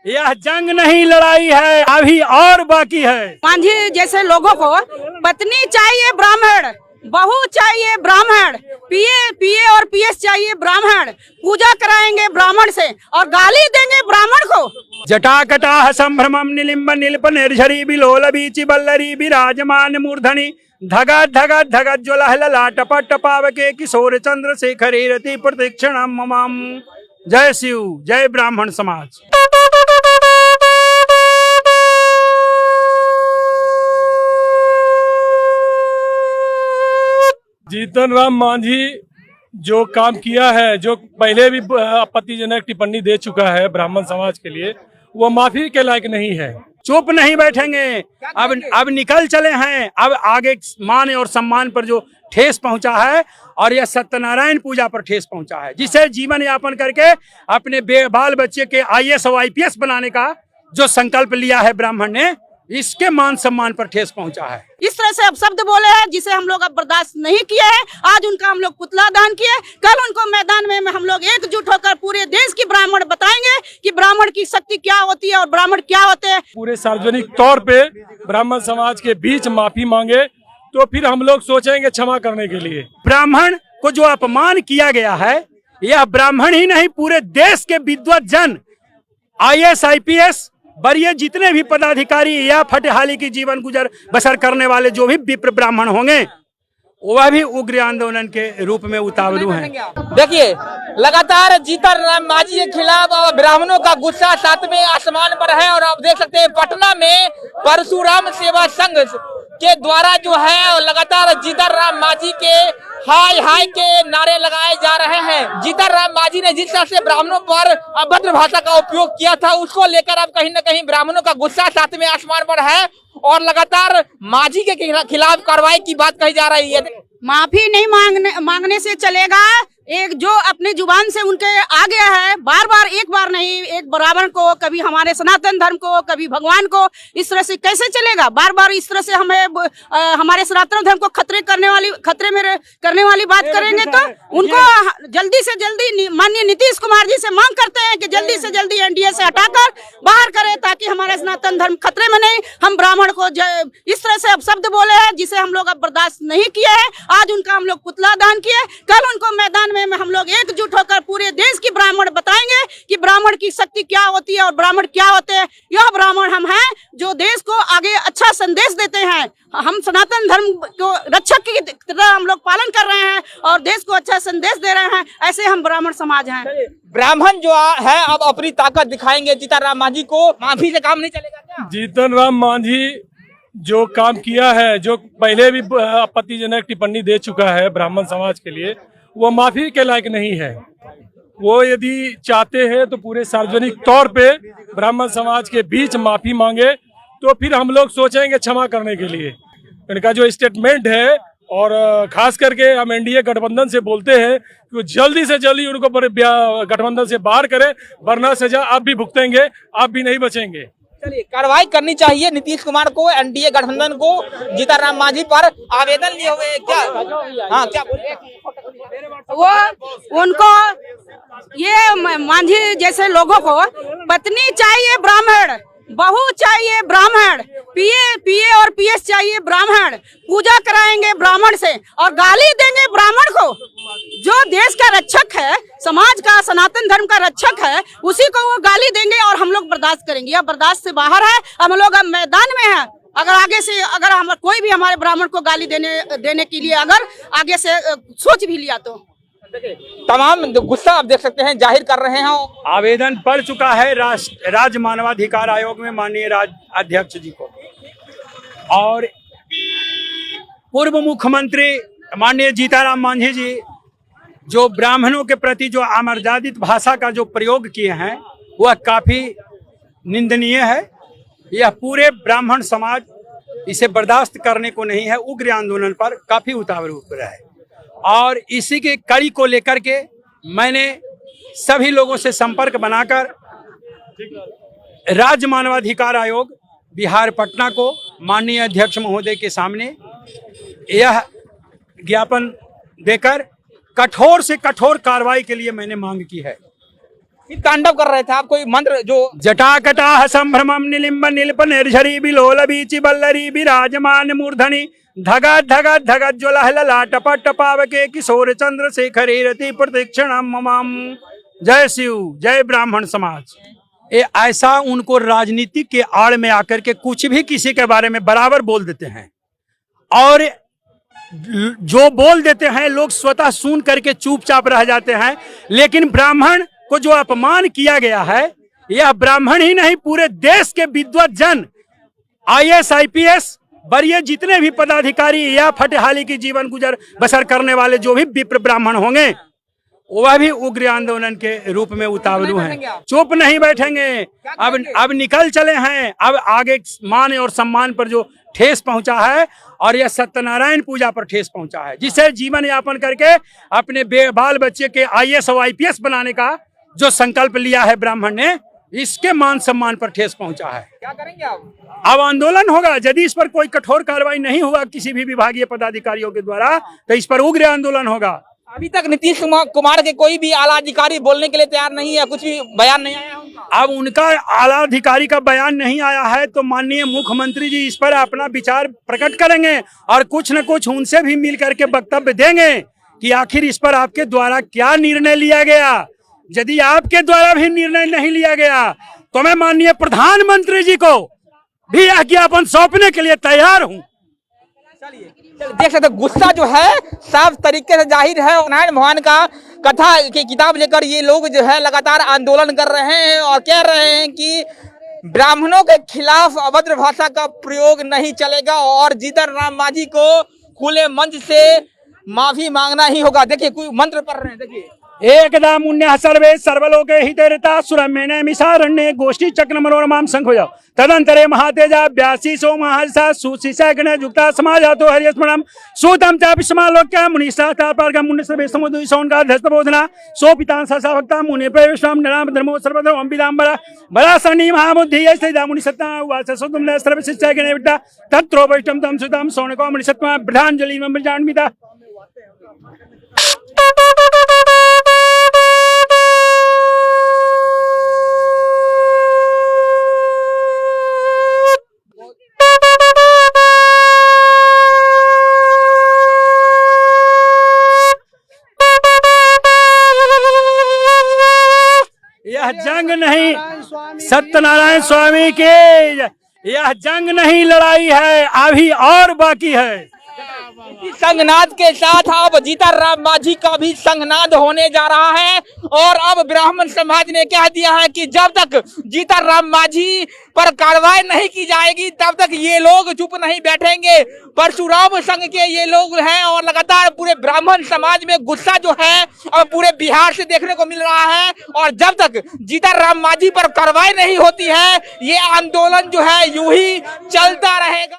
यह जंग नहीं लड़ाई है, अभी और बाकी है। मांझी जैसे लोगों को पत्नी चाहिए ब्राह्मण, बहू चाहिए ब्राह्मण, पीए और पीएस चाहिए ब्राह्मण, पूजा कराएंगे ब्राह्मण से और गाली देंगे ब्राह्मण को। जटाकटाह संभ्रमम निलिम्ब निल्प निर्झरी बिलोल बीचि बल्लरी विराजमान मूर्धनि धगत धगत धगत ज्वलह ललाट टपावके किशोर चंद्र शेखरे रति प्रतीक्षणम मम। जय शिव, जय ब्राह्मण समाज। जीतन राम मांझी जो काम किया है, जो पहले भी आपत्तिजनक टिप्पणी दे चुका है ब्राह्मण समाज के लिए, वो माफी के लायक नहीं है। चुप नहीं बैठेंगे, अब निकल चले हैं। अब आगे मान और सम्मान पर जो ठेस पहुंचा है और यह सत्यनारायण पूजा पर ठेस पहुंचा है, जिसे जीवन यापन करके अपने बाल बच्चे के IAS और IPS बनाने का जो संकल्प लिया है ब्राह्मण ने, इसके मान सम्मान पर ठेस पहुंचा है। इस तरह से अब शब्द बोले हैं जिसे हम लोग अब बर्दाश्त नहीं किए हैं। आज उनका हम लोग पुतला दान किए, कल उनको मैदान में हम लोग एकजुट होकर पूरे देश की ब्राह्मण बताएंगे कि ब्राह्मण की शक्ति क्या होती है और ब्राह्मण क्या होते हैं। पूरे सार्वजनिक तौर पे ब्राह्मण समाज के बीच माफी मांगे तो फिर हम लोग सोचेंगे क्षमा करने के लिए। ब्राह्मण को जो अपमान किया गया है, यह ब्राह्मण ही नहीं पूरे देश के विद्वत जन, IAS IPS बड़े जितने भी पदाधिकारी या फटेहाली की जीवन गुजर बसर करने वाले जो भी विप्र ब्राह्मण होंगे, वह भी उग्र आंदोलन के रूप में उतावलू हैं। देखिए, लगातार जीतन राम मांझी के खिलाफ ब्राह्मणों का गुस्सा सातवें आसमान पर है। और आप देख सकते हैं पटना में परशुराम सेवा संघ के द्वारा जो है लगातार जीतन राम मांझी के हाय हाय के नारे लगाए जा रहे हैं। जीतन राम मांझी ने जिस तरह से ब्राह्मणों पर अभद्र भाषा का उपयोग किया था, उसको लेकर अब कहीं न कहीं ब्राह्मणों का गुस्सा सातवें आसमान पर है और लगातार मांझी के खिलाफ कार्रवाई की बात कही जा रही है। माफी नहीं मांगने से चलेगा। एक जो अपने जुबान से उनके आ गया है, बार बार एक बार नहीं, एक ब्राह्मण को, कभी हमारे सनातन धर्म को, कभी भगवान को, इस तरह से कैसे चलेगा? बार बार इस तरह से हमें हमारे सनातन धर्म को खतरे में करने वाली बात करेंगे तो उनको जल्दी से जल्दी माननीय नीतीश कुमार जी से मांग करते हैं कि जल्दी से जल्दी NDA से हटाकर बाहर करें, ताकि हमारे सनातन धर्म खतरे में नहीं। हम ब्राह्मण को इस तरह से अब शब्द बोले हैं जिसे हम लोग अब बर्दाश्त नहीं किए हैं। आज उनका हम लोग पुतला दान किए, कल उनको मैदान में हम लोग एकजुट होकर पूरे देश की ब्राह्मण बताएंगे कि ब्राह्मण की शक्ति क्या होती है और ब्राह्मण क्या होते हैं। यह ब्राह्मण हम हैं जो देश को आगे अच्छा संदेश देते हैं। हम सनातन धर्म को रक्षक की तरह हम लोग पालन कर रहे हैं और देश को अच्छा संदेश दे रहे हैं। ऐसे हम ब्राह्मण समाज हैं। ब्राह्मण जो है अब अपनी ताकत दिखाएंगे। जीतन राम मांझी को माफी से काम नहीं चलेगा क्या? जीतन राम मांझी जो काम किया है, जो पहले भी आपत्तिजनक टिप्पणी दे चुका है ब्राह्मण समाज के लिए, वो माफी के लायक नहीं है। वो यदि चाहते हैं तो पूरे सार्वजनिक तौर पे ब्राह्मण समाज के बीच माफी मांगे तो फिर हम लोग सोचेंगे क्षमा करने के लिए। इनका जो स्टेटमेंट है, और खास करके हम NDA गठबंधन से बोलते हैं कि जल्दी से जल्दी उनको गठबंधन से बाहर करें, वरना सजा आप भी भुगतेंगे, आप भी नहीं बचेंगे। चलिए, कार्रवाई करनी चाहिए नीतीश कुमार को, NDA गठबंधन को। जीतन राम मांझी पर आवेदन लिए हुए क्या? हाँ, क्या बोले? वो उनको ये मांझी जैसे लोगों को पत्नी चाहिए ब्राह्मण, बहू चाहिए ब्राह्मण, पीए और पीएस चाहिए ब्राह्मण, पूजा कराएंगे ब्राह्मण से और गाली देंगे ब्राह्मण को। जो देश का रक्षक है, समाज का, सनातन धर्म का रक्षक है, उसी को वो गाली देंगे और हम लोग बर्दाश्त करेंगे। यह बर्दाश्त से बाहर है। हम लोग अब मैदान में हैं। अगर आगे से हम कोई भी हमारे ब्राह्मण को गाली देने के लिए अगर आगे से सोच भी लिया तो तमाम गुस्सा आप देख सकते हैं जाहिर कर रहे हैं। आवेदन पड़ चुका है राज्य मानवाधिकार आयोग में माननीय राज्य अध्यक्ष जी को, और पूर्व मुख्यमंत्री माननीय जीतन राम मांझी जी जो ब्राह्मणों के प्रति जो अमर्यादित भाषा का जो प्रयोग किए हैं, वह काफी निंदनीय है। यह पूरे ब्राह्मण समाज इसे बर्दाश्त करने को नहीं है। उग्र आंदोलन पर काफी उतावल है और इसी के कड़ी को लेकर के मैंने सभी लोगों से संपर्क बनाकर राज्य मानवाधिकार आयोग बिहार पटना को माननीय अध्यक्ष महोदय के सामने यह ज्ञापन देकर कठोर से कठोर कार्रवाई के लिए मैंने मांग की है। तांडव कर रहे थे आप, कोई मंत्र जो जटाकटाह संभ्रमम निलिम्ब निल्प निर्झरी बिलोल बीचि बल्लरी विराजमान मूर्धनि धगत धगत धगत ज्वलह ललाट पट पावके किशोर चंद्र शेखर रति प्रतीक्षणम ममाम। जय शिव, जय ब्राह्मण समाज। ये ऐसा उनको राजनीति के आड़ में आकर के कुछ भी किसी के बारे में बराबर बोल देते हैं, और जो बोल देते हैं लोग स्वतः सुन करके चुपचाप रह जाते हैं। लेकिन ब्राह्मण को जो अपमान किया गया है, यह ब्राह्मण ही नहीं पूरे देश के विद्वत जन, IAS IPS वरीय जितने भी पदाधिकारी या फटेहाली की जीवन गुजर बसर करने वाले जो भी विप्र ब्राह्मण होंगे, वह भी उग्र आंदोलन के रूप में उतावलू हैं। चुप नहीं बैठेंगे। अब निकल चले हैं। अब आगे मान और सम्मान पर जो ठेस पहुंचा है, और यह सत्यनारायण पूजा पर ठेस पहुंचा है, जिसे जीवन यापन करके अपने बाल बच्चे के IAS और IPS बनाने का जो संकल्प लिया है ब्राह्मण ने, इसके मान सम्मान पर ठेस पहुंचा है। क्या करेंगे आप? अब आंदोलन होगा। यदि इस पर कोई कठोर कार्रवाई नहीं हुआ किसी भी विभागीय पदाधिकारियों के द्वारा, तो इस पर उग्र आंदोलन होगा। अभी तक नीतीश कुमार के कोई भी आला अधिकारी बोलने के लिए तैयार नहीं है, कुछ भी बयान नहीं आया उनका। अब उनका आला अधिकारी का बयान नहीं आया है, तो माननीय मुख्यमंत्री जी इस पर अपना विचार प्रकट करेंगे और कुछ न कुछ उनसे भी मिल करके वक्तव्य देंगे कि आखिर इस पर आपके द्वारा क्या निर्णय लिया गया। यदि आपके द्वारा भी निर्णय नहीं लिया गया, तो मैं माननीय प्रधानमंत्री जी को भी यह ज्ञापन सौंपने के लिए तैयार हूँ। चलिए देख सकते गुस्सा जो है साफ तरीके से जाहिर है। नारायण भगवान का कथा की किताब लेकर ये लोग जो है लगातार आंदोलन कर रहे हैं और कह रहे हैं कि ब्राह्मणों के खिलाफ अभद्र भाषा का प्रयोग नहीं चलेगा और जीतन राम मांझी को खुले मंच से माफी मांगना ही होगा। देखिए कोई मंत्र पढ़ रहे हैं, देखिए एकदा मुन्यः सर्वे सर्वलोके हितैरता सुरम्येन मिषारण्ये गोष्ठी चक्र मनोरमां संघोय तदंतरे महातेजा व्यासी सोमहर्षा सुशिषा गणयुक्ता समाजातो हरिस्मरणं सूतं चापि समालोक्य मुनिशास्त्रा पारगं मुनिसर्वे समुद्री सौनका धस्तबोधना सोपितां ससाभक्ता मुनि प्रवेशं नराम धर्मो सर्वधर्मं विदाम्बरा बलासनी महाबुद्धि यस्यैदा मुनिसत्ता उवाच सुतुं सर्वशिष्टा गणविद्या तत्रोपविष्टं तं सुतं सौनको मुनिसत्त्वा ब्रह्माञ्जलिं मृजान्विता। यह जंग नहीं, सत्यनारायण स्वामी के यह जंग नहीं लड़ाई है, अभी और बाकी है। संघनाद के साथ अब जीतन राम मांझी का भी संघनाद होने जा रहा है और अब ब्राह्मण समाज ने कह दिया है कि जब तक जीतन राम मांझी पर कार्रवाई नहीं की जाएगी तब तक ये लोग चुप नहीं बैठेंगे। परशुराम संघ के ये लोग हैं और लगातार पूरे ब्राह्मण समाज में गुस्सा जो है अब पूरे बिहार से देखने को मिल रहा है और जब तक जीतन राम मांझी पर कार्रवाई नहीं होती है ये आंदोलन जो है यूं ही चलता रहेगा।